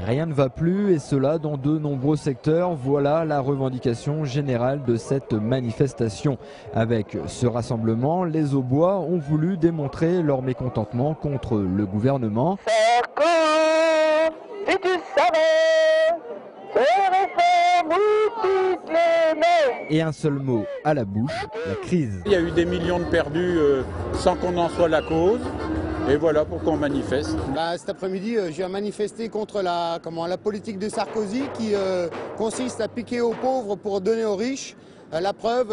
Rien ne va plus et cela dans de nombreux secteurs. Voilà la revendication générale de cette manifestation. Avec ce rassemblement, les Aubois ont voulu démontrer leur mécontentement contre le gouvernement. Si tu savais, Et un seul mot à la bouche, la crise. Il y a eu des millions de perdus sans qu'on en soit la cause. Et voilà pourquoi on manifeste. Cet après-midi, je viens manifester contre la politique de Sarkozy qui consiste à piquer aux pauvres pour donner aux riches. La preuve,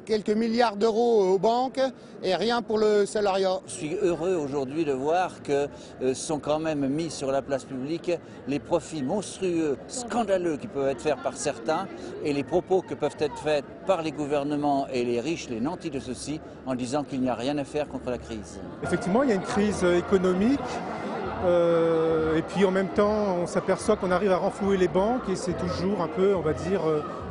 quelques milliards d'euros aux banques et rien pour le salariat. Je suis heureux aujourd'hui de voir que sont quand même mis sur la place publique les profits monstrueux, scandaleux qui peuvent être faits par certains et les propos que peuvent être faits par les gouvernements et les riches, les nantis de ceux-ci, en disant qu'il n'y a rien à faire contre la crise. Effectivement, il y a une crise économique. Et puis en même temps, on s'aperçoit qu'on arrive à renflouer les banques et c'est toujours un peu, on va dire,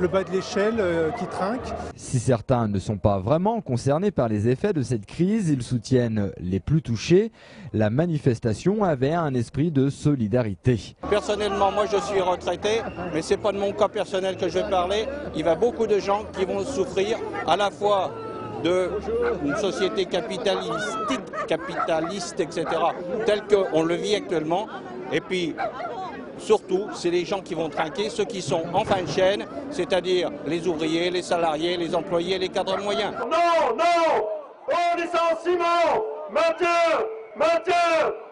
le bas de l'échelle qui trinque. Si certains ne sont pas vraiment concernés par les effets de cette crise, ils soutiennent les plus touchés. La manifestation avait un esprit de solidarité. Personnellement, moi je suis retraité, mais ce n'est pas de mon cas personnel que je vais parler. Il y a beaucoup de gens qui vont souffrir à la fois d'une société capitaliste, etc., telle qu'on le vit actuellement. Et puis, surtout, c'est les gens qui vont trinquer, ceux qui sont en fin de chaîne, c'est-à-dire les ouvriers, les salariés, les employés, les cadres moyens. non, non, au licenciement, maintien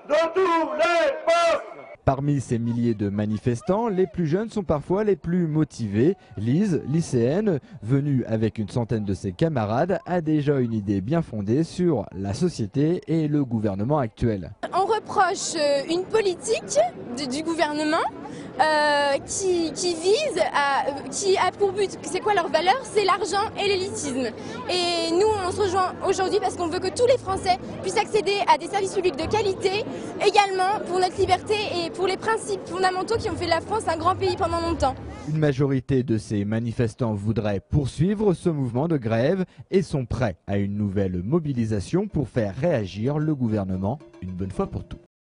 de tous les postes. Parmi ces milliers de manifestants, les plus jeunes sont parfois les plus motivés. Lise, lycéenne, venue avec une centaine de ses camarades, a déjà une idée bien fondée sur la société et le gouvernement actuel. On reproche une politique du gouvernement qui a pour but, c'est quoi leur valeur? C'est l'argent et l'élitisme. Et nous, on se rejoint aujourd'hui parce qu'on veut que tous les Français puissent accéder à des services publics de qualité, également pour notre liberté et pour les principes fondamentaux qui ont fait de la France un grand pays pendant longtemps. Une majorité de ces manifestants voudraient poursuivre ce mouvement de grève et sont prêts à une nouvelle mobilisation pour faire réagir le gouvernement une bonne fois pour toutes.